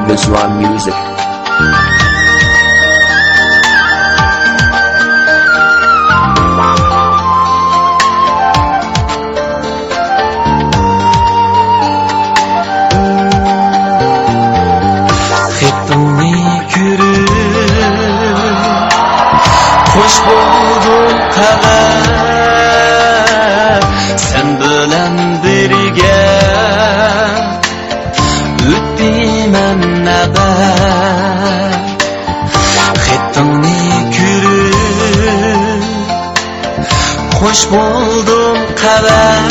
This one music. Hoş buldum kadar sen bilen birge ötdiyman nabad xetingni ko'rib hoş buldum kadar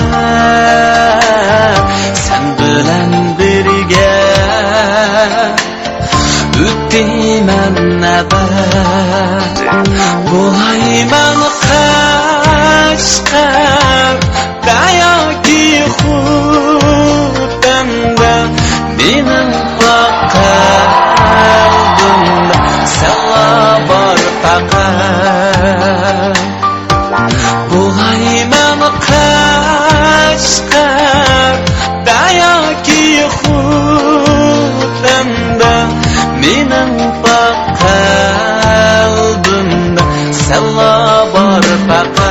sen bilen birge ötdiyman nabad Bulayman Qashqar yoki Xudanda mening qalbimda salla bor faqat Bulayman Qashqar yoki Xudanda mening qalbimda salla bor faqat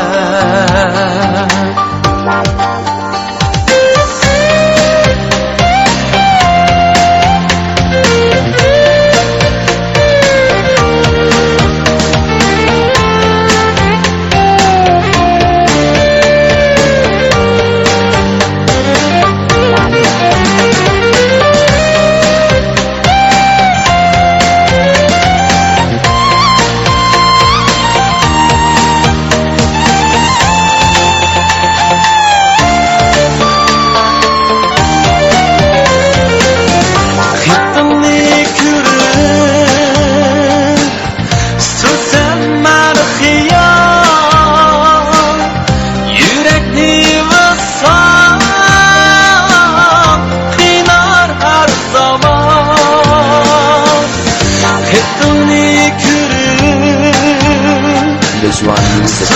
This one music.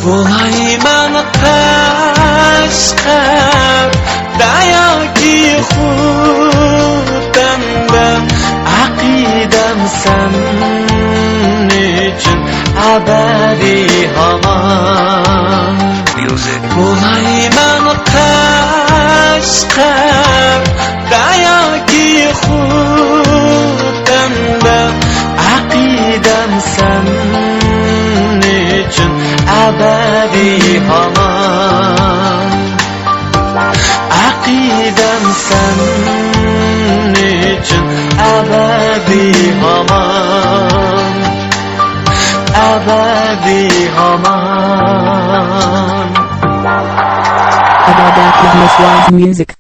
Bulayman Qashqar yoki Xudanda aqidam sen uchun abadiy hamon Bulayman Qashqar yoki Xudanda aqidam sen uchun abadiy hamon Aqidam sen uchun abadiy hamon abadiy hamon About that with Miss One's music.